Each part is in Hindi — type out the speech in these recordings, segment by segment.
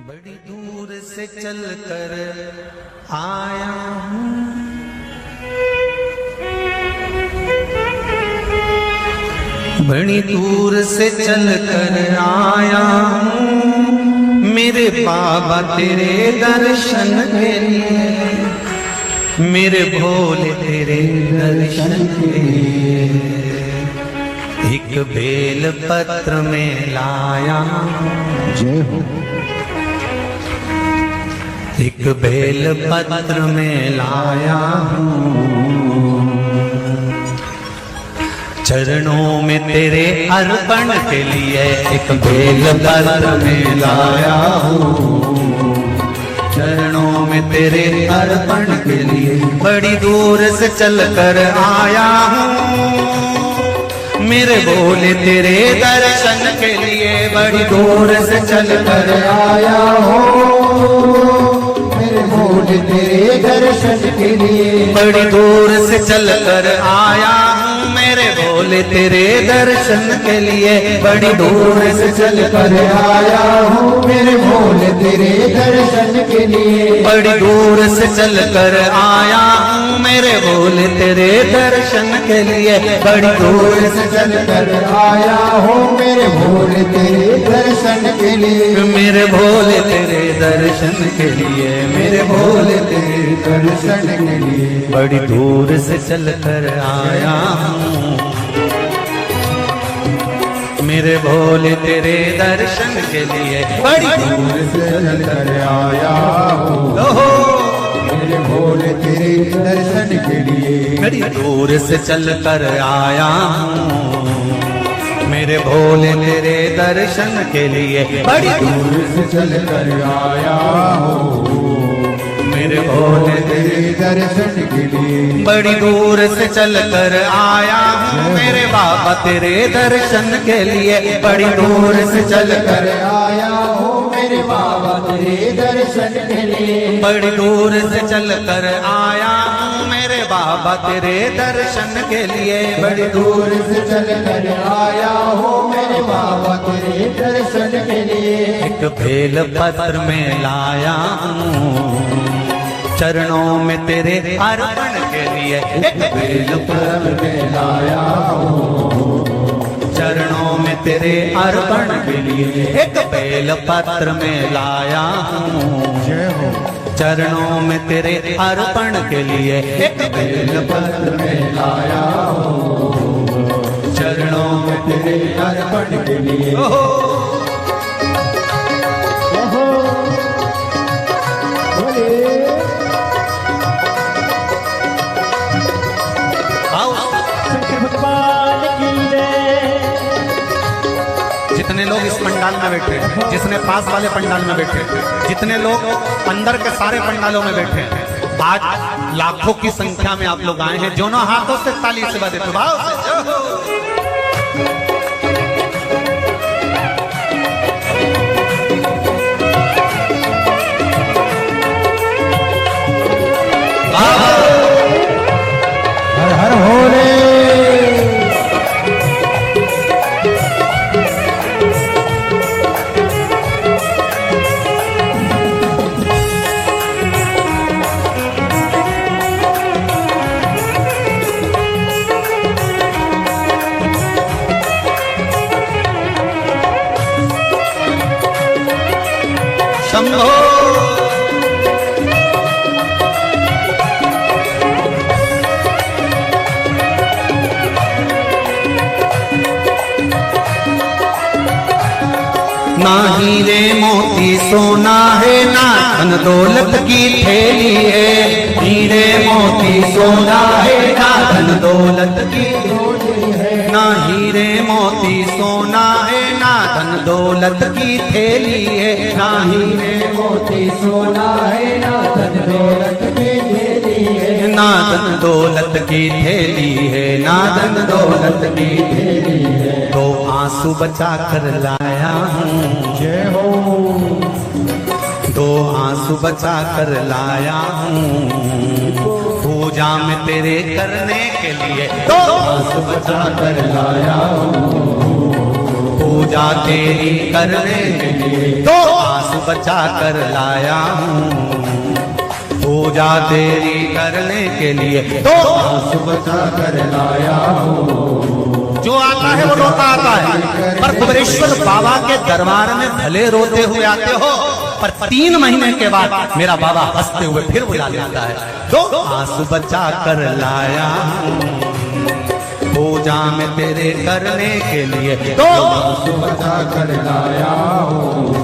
बड़ी दूर से चलकर आया हूँ, बड़ी दूर से चलकर आया हूँ मेरे बाबा तेरे दर्शन के लिए, मेरे भोले तेरे दर्शन के लिए। एक बेल पत्र में लाया जय हो। एक बेल पत्र में लाया हूँ, चरणों में तेरे अर्पण के लिए। एक बेल पत्र में लाया हूँ, चरणों में तेरे अर्पण के लिए। बड़ी दूर से चलकर आया हूँ मेरे भोले तेरे दर्शन के लिए। बड़ी दूर से चलकर आया हूँ मेरे भोले तेरे दर्शन के लिए। बड़ी दूर से चलकर आया हूँ मेरे भोले तेरे दर्शन के लिए। बड़ी दूर से चलकर आया हूँ मेरे भोले तेरे दर्शन के लिए। बड़ी दूर से चलकर आया हूँ मेरे भोले तेरे दर्शन के लिए। बड़ी दूर से चलकर आया हूँ मेरे भोले तेरे दर्शन के लिए। मेरे भोले तेरे दर्शन के लिए, मेरे भोले तेरे दर्शन के लिए। बड़ी दूर से चलकर आया हूँ मेरे भोले तेरे दर्शन के लिए। बड़ी दूर से चलकर आया हूँ मेरे भोले तेरे दर्शन के लिए। बड़ी दूर से चलकर आया हूँ मेरे भोले तेरे दर्शन के लिए। बड़ी दूर से चलकर आया हूँ मेरे भोले तेरे दर्शन के लिए। बड़ी दूर से चलकर आया हूँ मेरे बाबा तेरे दर्शन के लिए। बड़ी दूर से चलकर आया हूँ मेरे बाबा तेरे दर्शन के लिए। बड़ी दूर से चलकर आया हूँ मेरे बाबा तेरे दर्शन के लिए। बड़ी दूर से चलकर आया हूँ मेरे बाबा तेरे दर्शन के लिए। एक बेल पत्र में लाया हूँ चरणों में तेरे अर्पण के लिए। एक बेल पत्र में लाया हूँ चरणों में तेरे अर्पण के लिए। एक बेल पत्र में लाया हूँ जय हो। चरणों में तेरे अर्पण के लिए। एक बेल पत्र में लाया हूँ चरणों में तेरे अर्पण के लिए। जितने लोग इस पंडाल में बैठे, जितने पास वाले पंडाल में बैठे, जितने लोग अंदर के सारे पंडालों में बैठे, आज लाखों की संख्या में आप लोग आए हैं। दोनों हाथों से ताली से बजाते हो, भाव से। हर हर भोले। शंभो ना हीरे मोती सोना है, ना धन दौलत की थैली है। हीरे मोती सोना है, ना धन दौलत की थैली है। ना हीरे मोती सोना है, ना धन दौलत की थैली है। ना हीरे मोती सोना है, ना धन दौलत की थैली है। ना धन दौलत की थैली है, ना धन दौलत की थैली है। तो आंसू बचा कर लाया हूँ जय हो। दो आंसू बचा कर लाया हूँ पूजा में तेरे करने के लिए। दो आंसू बचा कर लाया हूँ पूजा तेरी करने के लिए। दो आंसू बचा कर लाया हूँ पूजा तेरी करने के लिए, तो आंसू बचा कर लाया हूँ। जो आता है वो रोता आता है, पर कुबेरेश्वर बाबा के दरबार में भले रोते हुए आते हो, पर 3 महीने के बाद मेरा बाबा हंसते हुए फिर बुला लेता है। तो आंसू बचा कर लाया हूँ पूजा में तेरे करने के लिए, तो आंसू बचा कर लाया हूँ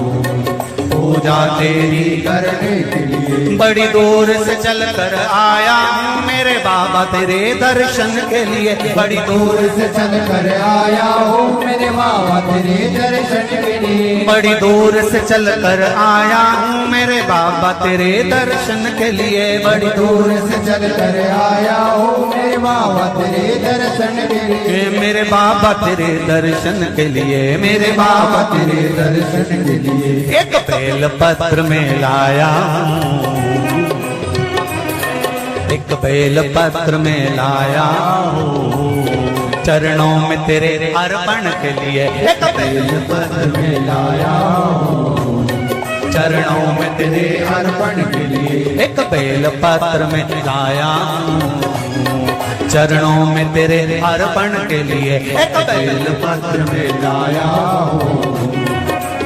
पूजा तेरी करने के लिए। बड़ी दूर से चल कर आया हूँ मेरे बाबा तेरे दर्शन के लिए, बड़ी दूर से चल कर आया हूँ मेरे बाबा तेरे दर्शन के लिए। बड़ी दूर से चल कर आया हूँ मेरे बाबा तेरे दर्शन के लिए, बड़ी दूर से चल कर आया हूँ मेरे बाबा तेरे दर्शन के लिए। मेरे बाबा तेरे दर्शन के लिए, मेरे बाबा तेरे दर्शन के लिए। एक बेल पत्र में लाया हूँ, एक बेल पत्र में लाया हूँ चरणों में तेरे अर्पण के लिए, एक बेल पत्र में लाया हूँ चरणों में तेरे अर्पण के लिए। एक बेल पत्र में लाया हूँ चरणों में तेरे अर्पण के लिए, एक बेल पत्र में लाया हूँ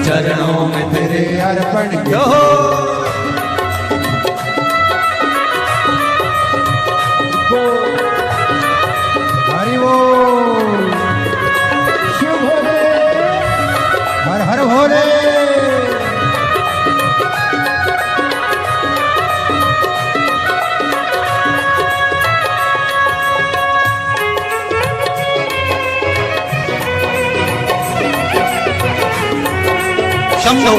चरणों में तेरे अर्पण के लिए। हरि बोल शिव भोले हर हर भोले। शंभो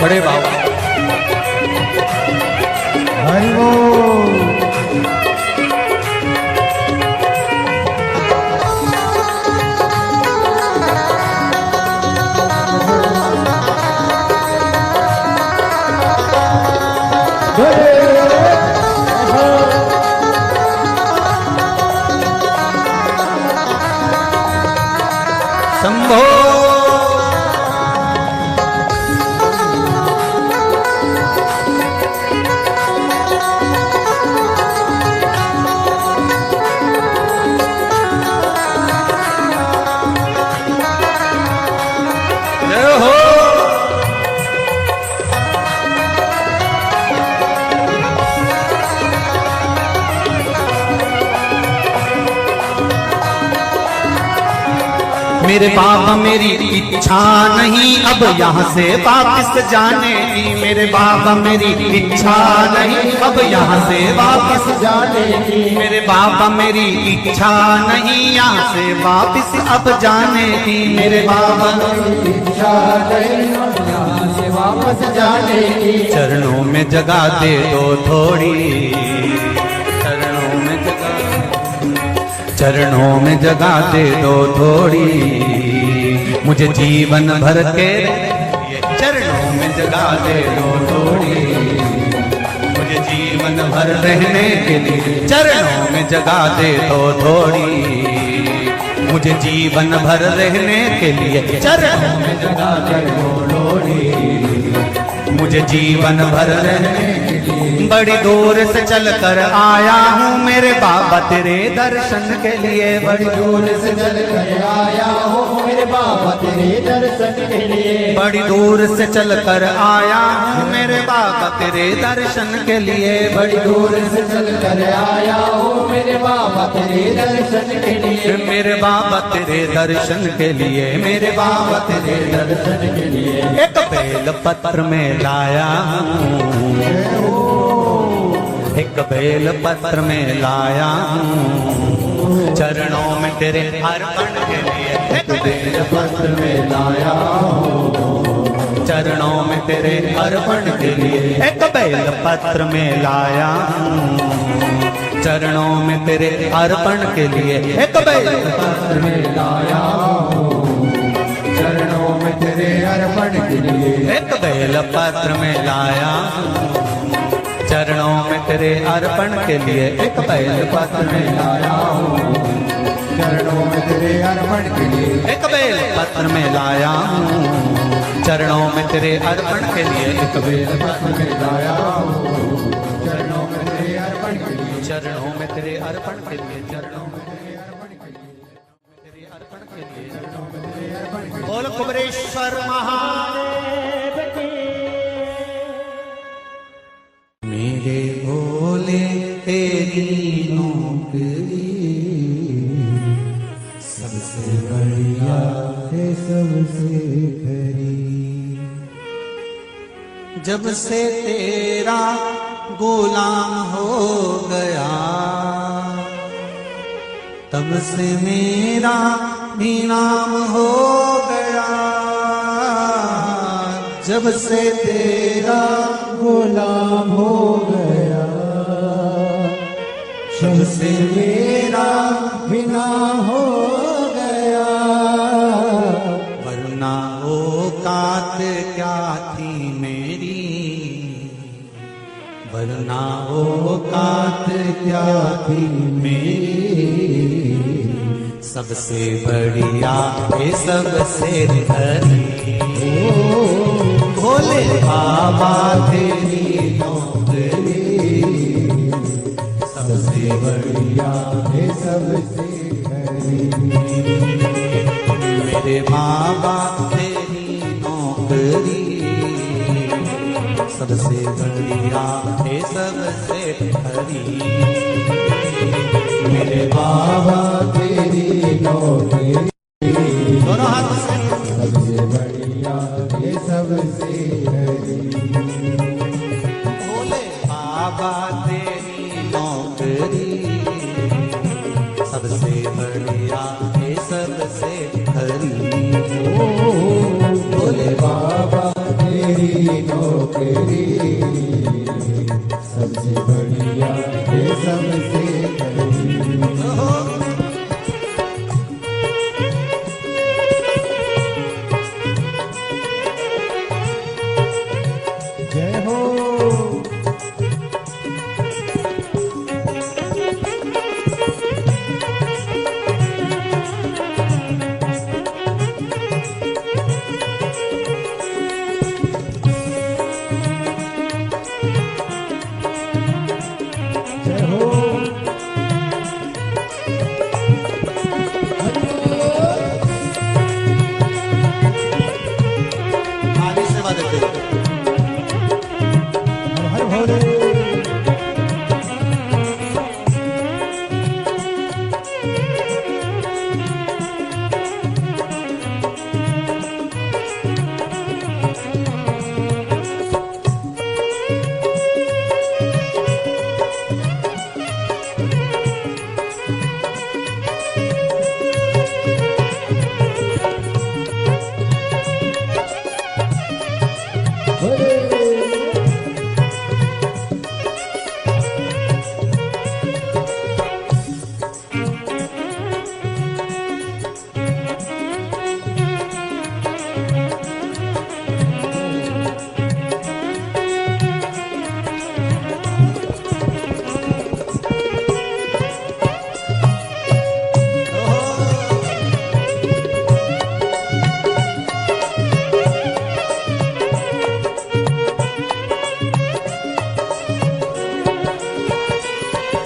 बड़े बाबा हरि बोल। शंभो मेरे बाबा मेरी इच्छा नहीं अब यहाँ से वापस जाने की, मेरे बाबा मेरी इच्छा नहीं अब यहाँ से वापस जाने की, मेरे बाबा मेरी इच्छा नहीं यहाँ से वापस अब जाने की, मेरे बाबा मेरी इच्छा नहीं यहाँ से वापस जाने की। चरणों में जगह दे दो थोड़ी, चरणों में जगह दे दो थोड़ी, मुझे जीवन भर के चरणों में जगह दे दो थोड़ी, मुझे जीवन भर रहने के लिए चरणों में जगह दे दो थोड़ी, मुझे जीवन भर रहने के लिए चरणों में जगह दे दो थोड़ी, मुझे जीवन भर रहने के लिए। बड़ी दूर से चल कर आया हूँ मेरे बाबा तेरे दर्शन के लिए, बड़ी दूर से चल कर आया हूँ मेरे बाबा तेरे दर्शन के लिए, बड़ी दूर से चल कर आया हूँ मेरे बाबा तेरे दर्शन के लिए, बड़ी दूर से चल कर आया हूँ मेरे बाबा तेरे दर्शन के लिए, मेरे बाबा तेरे दर्शन के लिए, मेरे बाबा तेरे दर्शन के लिए। एक बेल पत्र में लाया हूँ, एक बेल पत्र में लाया हूँ चरणों में तेरे अर्पण के लिए, एक बेल पत्र में लाया हूँ चरणों में तेरे अर्पण के लिए, एक बेल पत्र में लाया हूँ चरणों में तेरे अर्पण के लिए एक बेल पत्र में लाया हूँ, चरणों में तेरे अर्पण के लिए एक बेल पत्र में लाया हूँ, चरणों में तेरे अर्पण के लिए एक बेल पत्र में लाया हूँ, चरणों में तेरे अर्पण के लिए एक बेल पत्र में लाया हूँ, चरणों में तेरे अर्पण के लिए एक बेल पत्र में लाया हूँ, चरणों में तेरे अर्पण के लिए चरणों में तेरे अर्पण के लिए चरणों में तेरे अर्पण के लिए बोल कुबरेश्वर महादेव की मेरे भोले तेरी नौकरी सबसे बढ़िया है सबसे खरी। जब से तेरा गुलाम हो गया तब से मेरा भी नाम हो गया। जब से तेरा गुलाम हो गया, जब से मेरा बिना हो गया, वरना औकात क्या थी मेरी, वरना औकात क्या थी मेरी। सबसे बढ़िया है सबसे धनी भोले बाबा तेरी नौकरी सबसे बढ़िया है सबसे खरी। मेरे बाबा तेरी नौकरी सबसे बढ़िया है सबसे खरी। मेरे बाबा तेरी नौकरी दोनों हाथ से सबसे बढ़िया है सबसे खरी। भोले बाबा तेरी नौकरी सबसे बढ़िया है सबसे खरी। भोले बाबा तेरी नौकरी सबसे बढ़िया है सबसे खरी। जय हो जय हो आगे सेवा देते हर भोले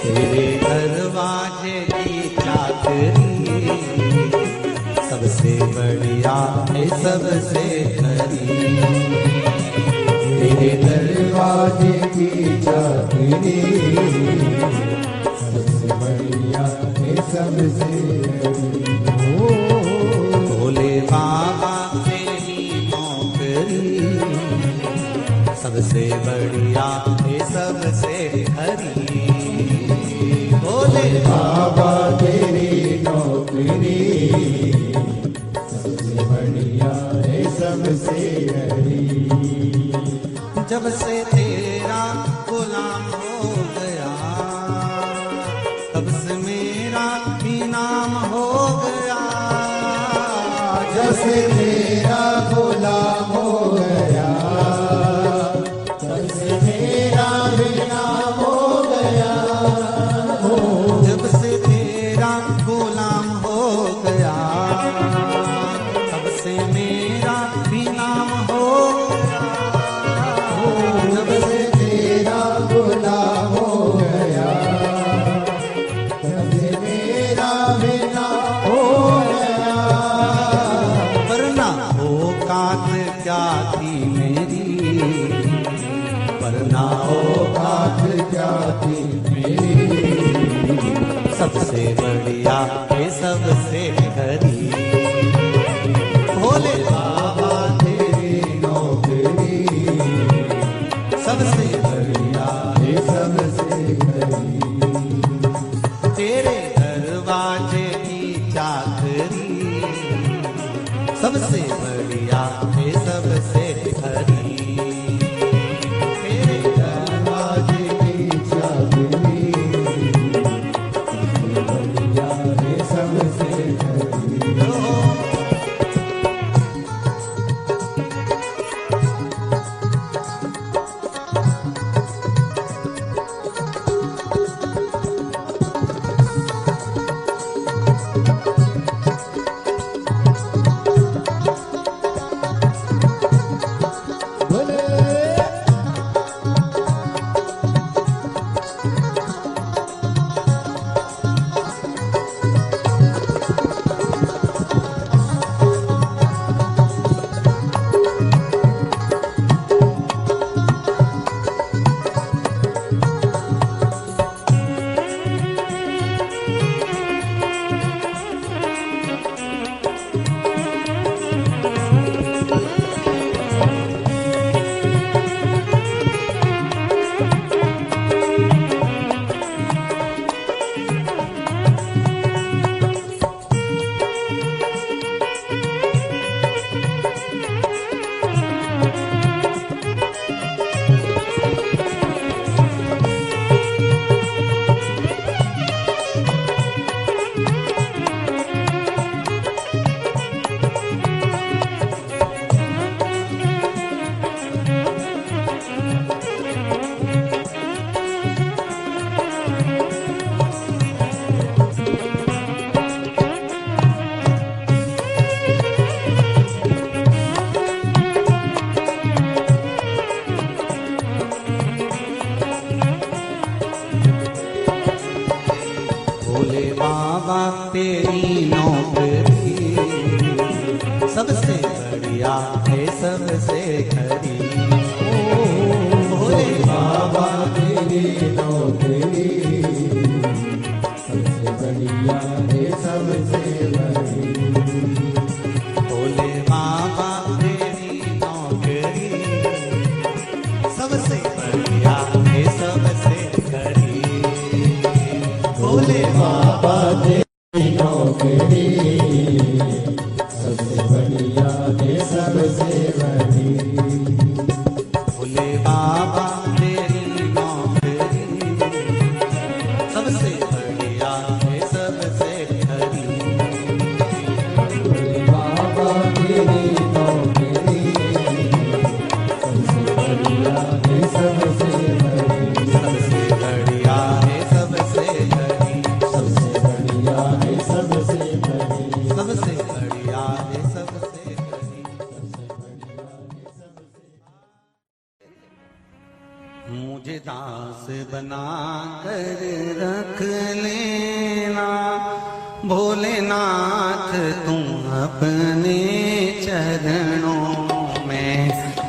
तेरे दरवाजे की चाकरी सबसे बढ़िया है सबसे खरी। तेरे दरवाजे की चाकरी सबसे बढ़िया है सबसे खरी। भोले बाबा तेरी नौकरी सबसे बढ़िया है सबसे खरी। भोले बाबा तेरी नौकरी सबसे बढ़िया है सबसे खरी। जब से तेरा गुलाम हो गया सबसे मेरा भी नाम हो गया। जब से मेरा गुलाम हो गया, तब से मेरा भी नाम हो गया। जब से तेरा गुलाम हो गया, तब से मेरा भी नाम हो गया। जब से तेरा गुलाम हो गया, तब से मेरा भी नाम हो गया। वरना औकात क्या थी मेरी, वरना औकात क्या थी मेरी, सबसे बढ़िया है सबसे खरी। भोले बाबा तेरी नौकरी सबसे बढ़िया है सबसे खरी। तेरे दरवाजे की चाकरी सबसे बढ़िया है सबसे खरी। तेरे दरवाजे की चाबी बढ़िया है सबसे खरी। भोले बाबा तेरी नौकरी सबसे बढ़िया है सबसे खरी। भोले बाबा तेरी नौकरी सबसे बढ़िया है सबसे बड़ी। भोले बाबा तेरी नौकरी सबसे बढ़िया है सबसे खरी। भोले बाबा तेरी नौकरी सबसे बढ़िया है सबसे बड़ी। भोले बाबा तेरी नौकरी सबसे बढ़िया है सबसे खरी। बाबा तेरी नौकरी सबसे बढ़िया है सबसे बड़ी। सबसे बढ़िया है सबसे खरी। सबसे बढ़िया है सबसे बड़ी। सबसे बढ़िया है सबसे खरी। मुझे दास बना कर रख लेना भोलेनाथ तुम अपने चरणों में।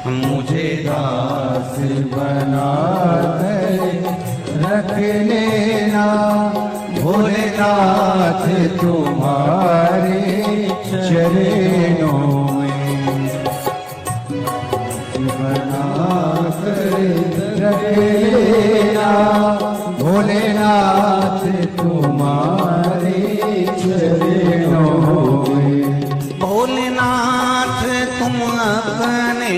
मुझे दास बना कर रख लेना भोलेनाथ तुम्हारे चरणों में। बना कर रख लेना भोलेनाथ तुम्हारे चरणों में। भोलेनाथ तुम अपने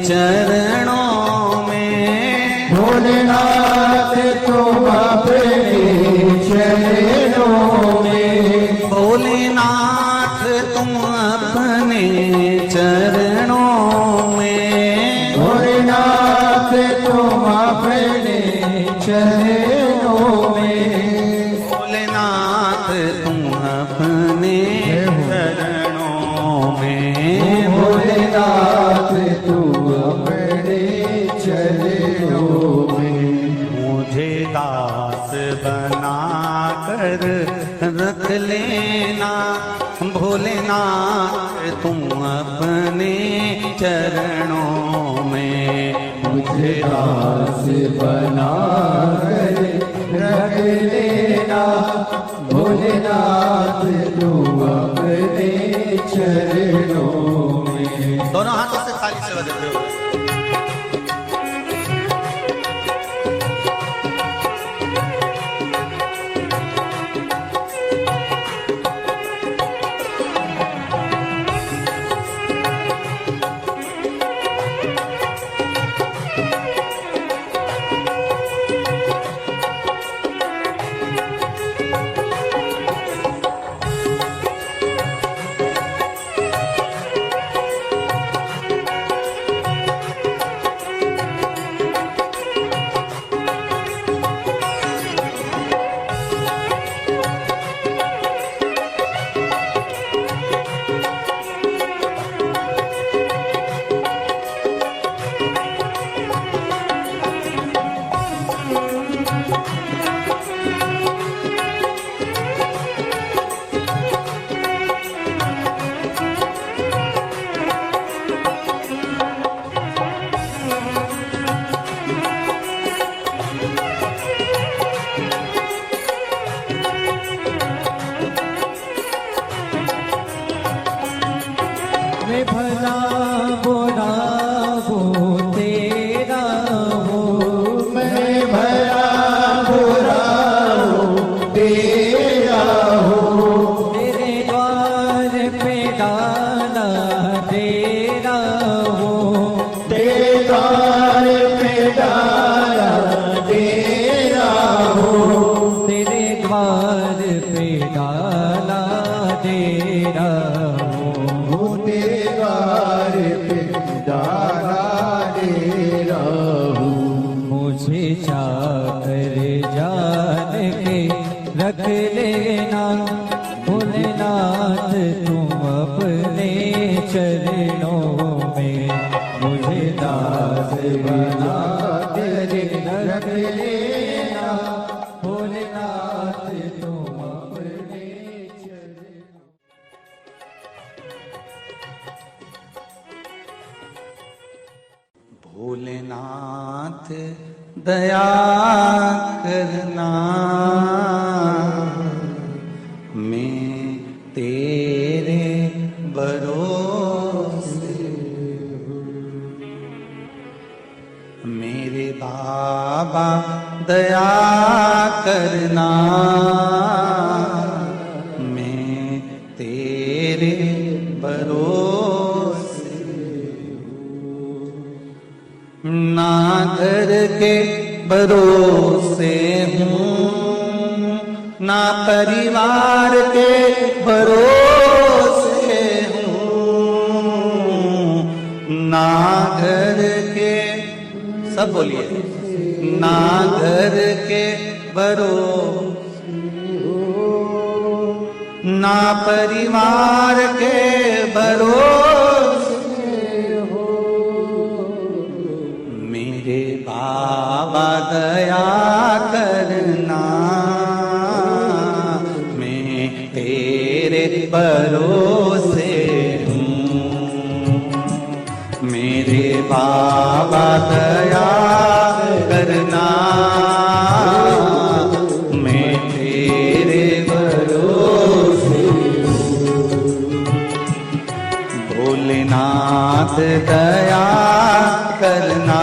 चरणों में। भोलेनाथ तुम अपने चरणों बना कर रख लेना भोलेनाथ तुम अपने चरणों में। मुझे दास बना कर रख लेना भोलेनाथ तुम अपने चरणों में। दोनों हाथों से थाली सेवा देते हो। मैं भला बुरा हूँ तेरा हूँ, मैं भला बुरा हूँ तेरा हूँ। तेरे द्वार पे डाला तेरा हूँ, तेरे द्वार पे डाला तेरा हूँ, तेरे द्वार पे डाला तेरा हूँ, तेरे द्वार पे डाला तेरा हूँ। मुझे चाकर जान के रख लेना भोलेनाथ तुम अपने चरणों में। मुझे दास बना तेरे रख लेना भोलेनाथ तुम अपने चरणों। भोलेनाथ दया करना मैं तेरे भरोसे मेरे बाबा दया करना मैं तेरे भरोसे ना घर के भरोसे हूँ ना परिवार के भरोसे हूँ ना घर के सब बोलिए ना घर के भरोसे ना परिवार के भरोसे मेरे बाबा दया करना मैं तेरे भरोसे हूँ मेरे बाबा दया करना मैं तेरे भरोसे भोलेनाथ दया करना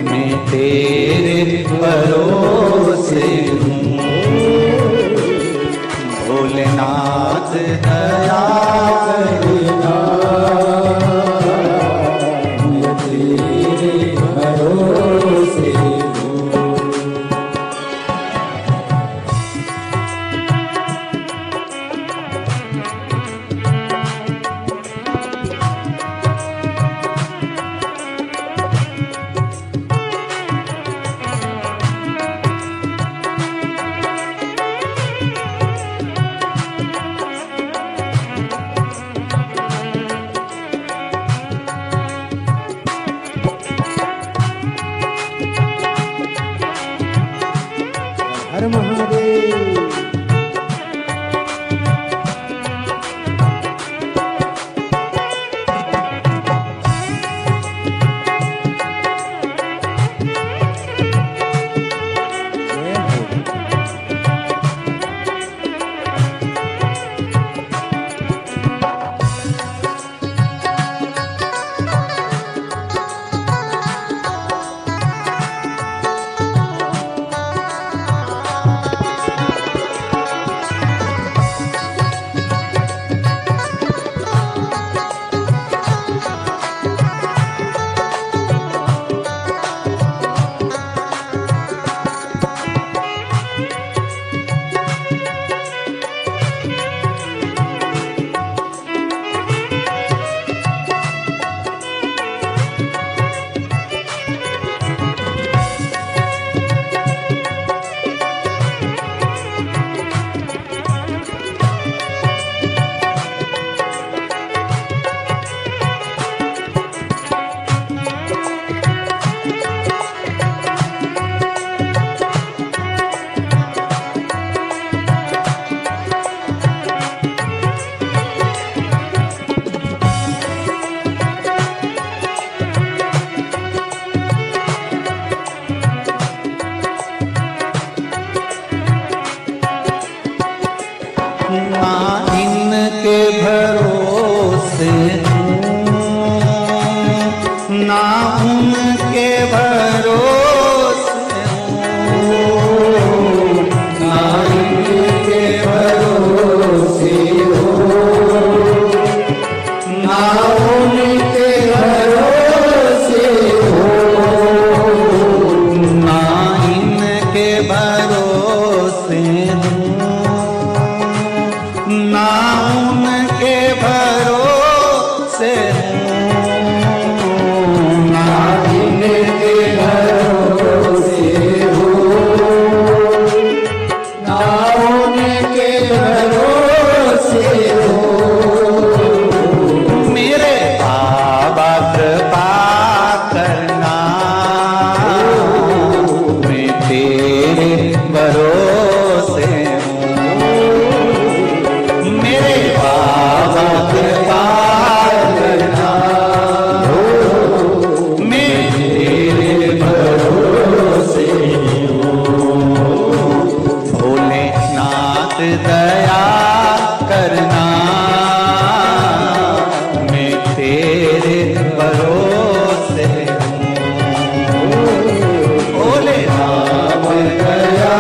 मैं तेरे भरोसे हूँ भोलेनाथ दया करना मैं तेरे भरोसे हूँ। हर महादेव। ना इनके भरोसे ना उनके भरोसे ना इनके भरोसे हो, ना उनके भरोसे हो, ना इनके भरोसे ना उनके भरोसे ना इनके भरोसे हो, ना उनके भरोसे हो। मेरे बाबा कृपा करना मैं तेरे भरोसे मेरे बाबा कृपा करना मैं तेरे भरोसे भोलेनाथ दया करना मैं तेरे भरोसे भोलेनाथ दया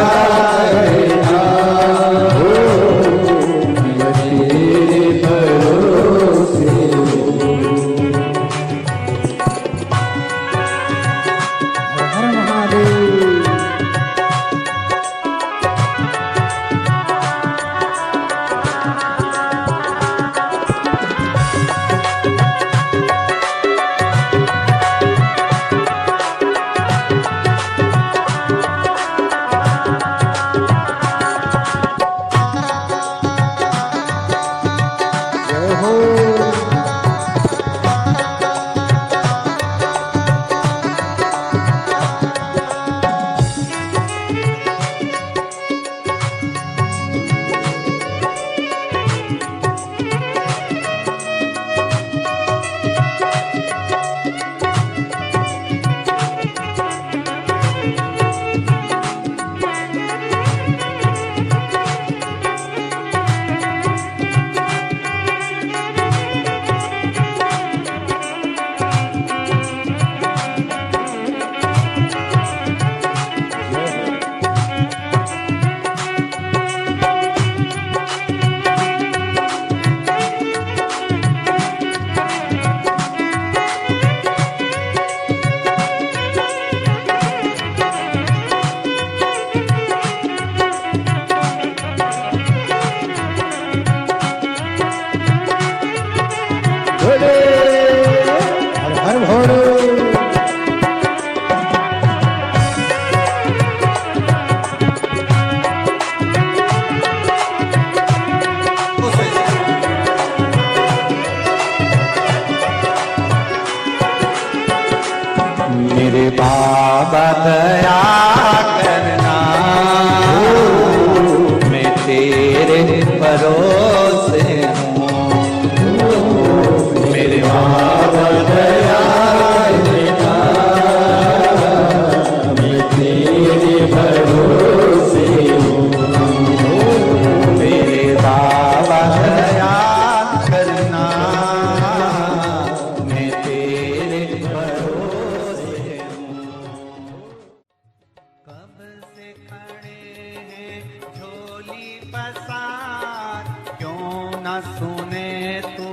पसार, क्यों न सुने तू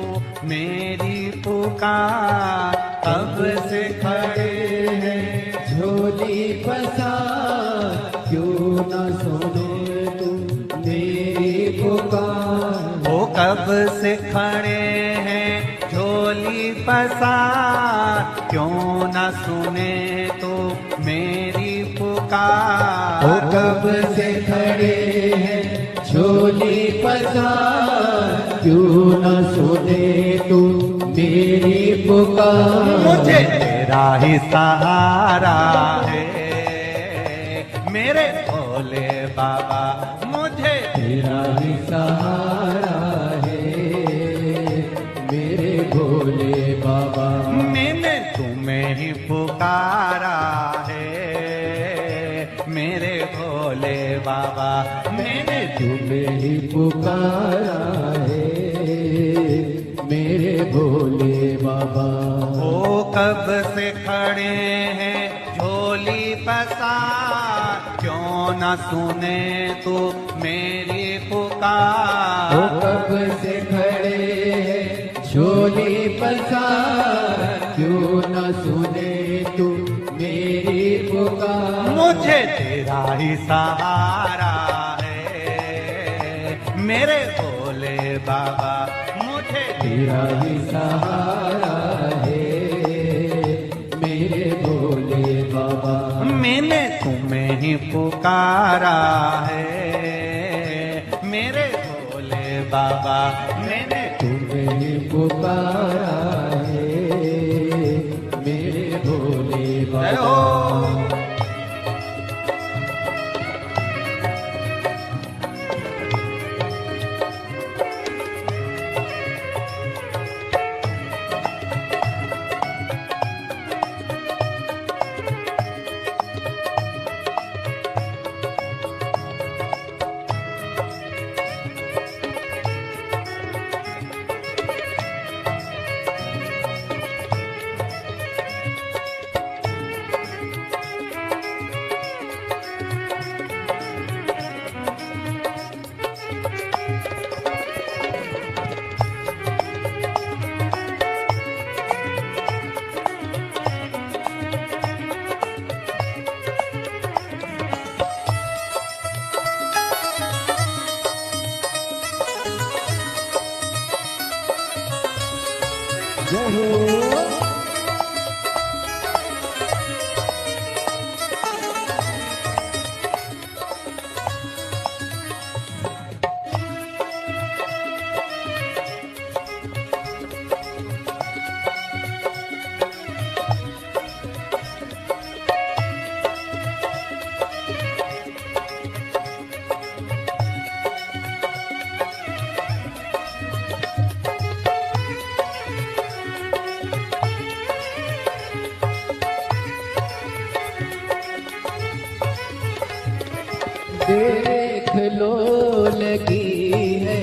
मेरी पुकार। कब से खड़े हैं झोली पसार, क्यों न सुने तू मेरी पुकार। वो कब से खड़े हैं झोली पसार, क्यों न सुने तो मेरी पुकार। वो कब से खड़े हैं झोली पसार, क्यों न सुने तू मेरी पुकार। मुझे तेरा ही सहारा है मेरे भोले बाबा, मुझे तेरा ही सहारा है मेरे भोले बाबा। मैंने तुम्हें ही पुकारा है मेरे भोले बाबा, मैंने तुम्हें ही पुकारा है मेरे भोले बाबा। ओ कब से खड़े हैं झोली पसार, क्यों न सुने तू मेरी पुकार। वो कब से खड़े हैं झोली पसार, क्यों न सुने तू मेरी पुकार। मुझे तेरा ही सहारा है मेरे भोले बाबा, मुझे तेरा ही सहारा है मेरे भोले बाबा। मैंने तुम्हें ही पुकारा है मेरे भोले बाबा, मैंने तुम्हें ही पुकारा है मेरे भोले जय बाबा। हो। जय हो। देख लो लगी है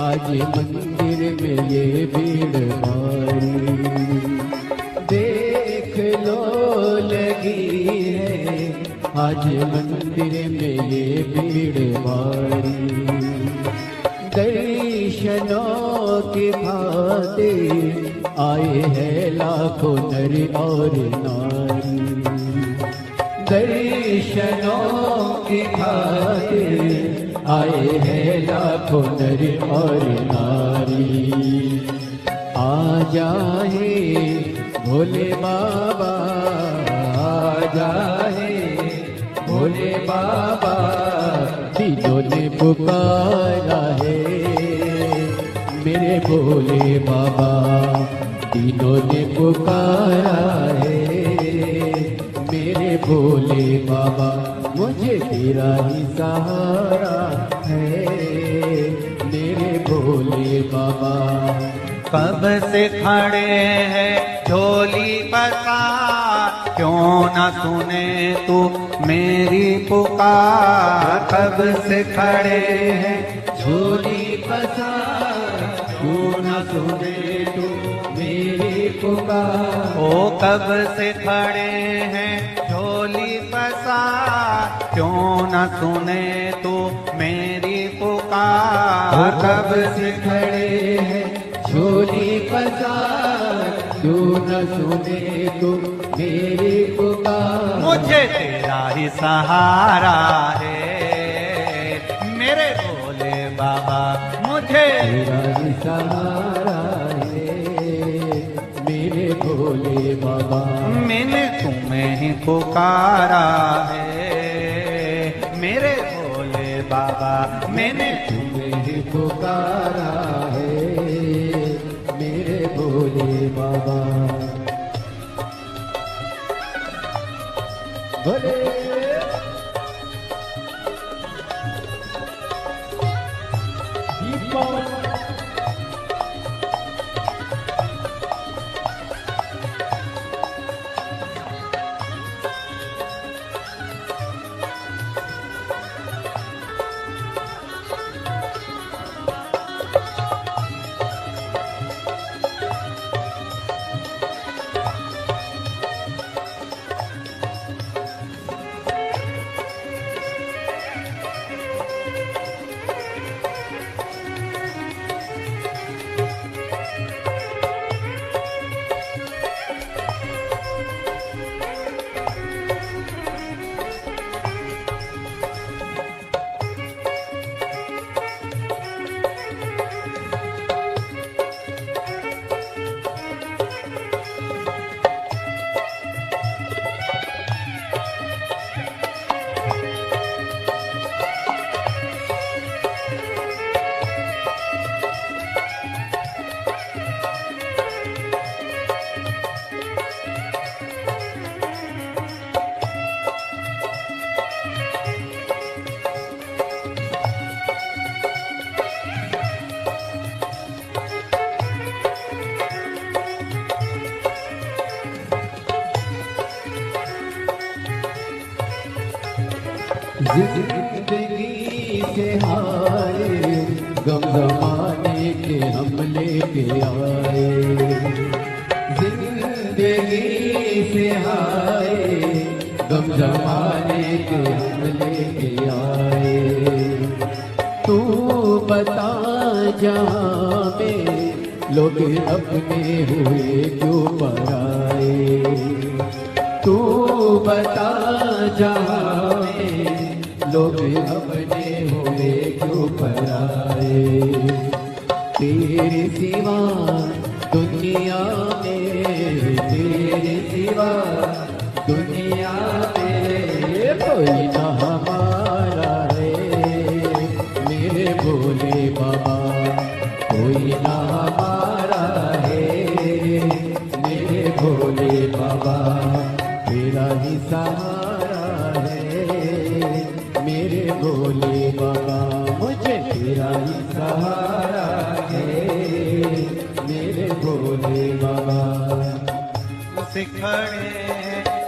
आज मंदिर में ये भीड़ भारी। देख लो लगी है आज मंदिर में ये भीड़ भारी। दर्शनों की खातिर आए हैं लाखों नर और नारी। दर्शनों की खातिर आए हैं लाखों नर और नारी। आ जाए भोले बाबा, आ जाए भोले बाबा, तीनों ने पुकारा है मेरे भोले बाबा। तीनों ने पुकारा है मेरे भोले बाबा। मुझे तेरा ही सहारा है मेरे भोले बाबा। कब से खड़े हैं झोली पसार, क्यों न सुने तू मेरी पुकार। कब से खड़े हैं झोली पसार, क्यों न सुने तू मेरी पुकार। ओ कब से खड़े हैं झोली पसार, क्यों न सुने तू मेरी पुकार। कब से खड़े हैं झोली पसार, क्यों न सुने तू मेरी पुकार। मुझे तेरा ही सहारा है मेरे भोले बाबा, मुझे तेरा ही सहारा है मेरे भोले बाबा। मैंने तुम्हें ही पुकारा है मेरे भोले बाबा, मैंने तुम्हें ही पुकारा है मेरे भोले बाबा। भोले जिंदगी से हाय गम जमाने के हम लेके आए। जिंदगी से हाय गम जमाने के हम लेके आए। तू बता जहाँ में लोग अपने हुए क्यों पराए। तू बता जहाँ में लोग अपने हुए क्यों पराए। तेरे सिवा दुनिया में, तेरे सिवा दुनिया में कोई ना हमारा है मेरे भोले बाबा। कोई ना हमारा है मेरे भोले बाबा। तेरा ही सहारा मेरे भोले बाबा। मुझे तेरा ही सहारा है मेरे भोले बाबा। सिखड़े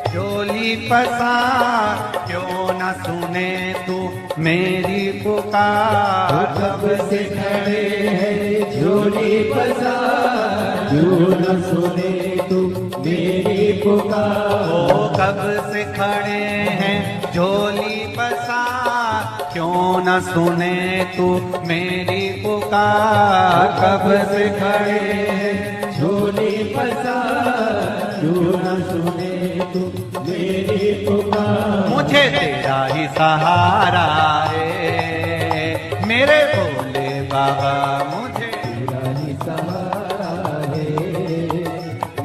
झोली पसार, क्यों न सुने तू मेरी पुकार। कब से खड़े हैं झोली पसार, क्यों न सुने तू मेरी पुकार। ओ कब से खड़े हैं झोली पसार, क्यों न सुने तू मेरी पुकार। कब से खड़े हैं झोली पसार, क्यों न सुने तू मेरी पुकार। मुझे तेरा ही सहारा है मेरे भोले बाबा। मुझे तेरा ही सहारा है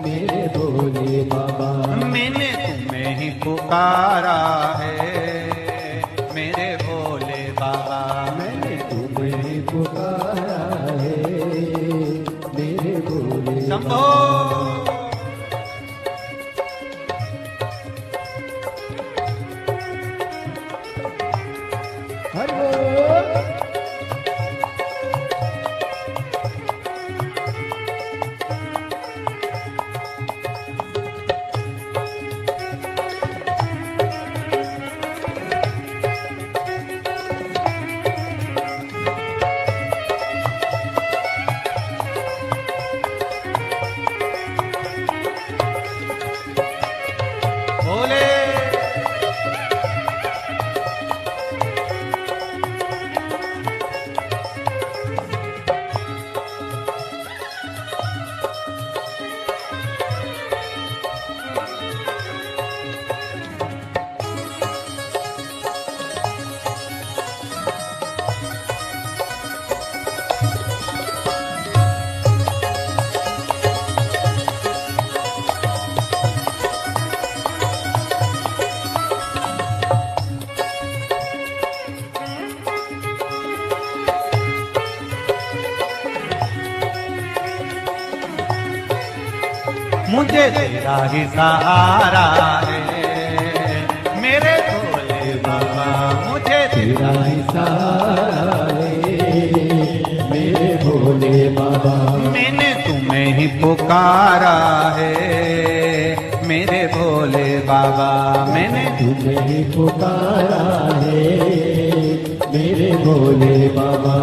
मेरे भोले बाबा। मैंने तुम्हें ही पुकारा है मेरे भोले बाबा। मैंने तुम्हें पुकारा है मेरे भोले शंभो हरो। भोले मुझे तेरा ही सहारा है मेरे भोले बाबा, मुझे तेरा ही सहारा है मेरे भोले बाबा। मैंने तुम्हें ही पुकारा है मेरे भोले बाबा, मैंने तुम्हें ही पुकारा है मेरे भोले बाबा।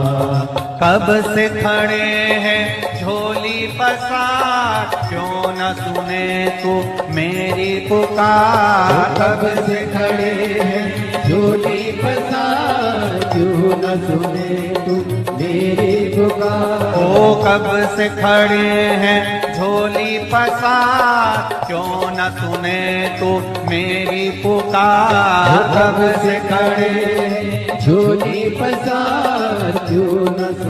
कब से खड़े हैं झोली पसार, क्यों न सुने तू मेरी पुकार। कब से खड़े हैं झोली पसार, क्यों न सुने तू मेरी पुकार। ओ कब से खड़े हैं झोली पसार, क्यों न सुने तू मेरी पुकार। कब से खड़े हैं झोली पसार, क्यों न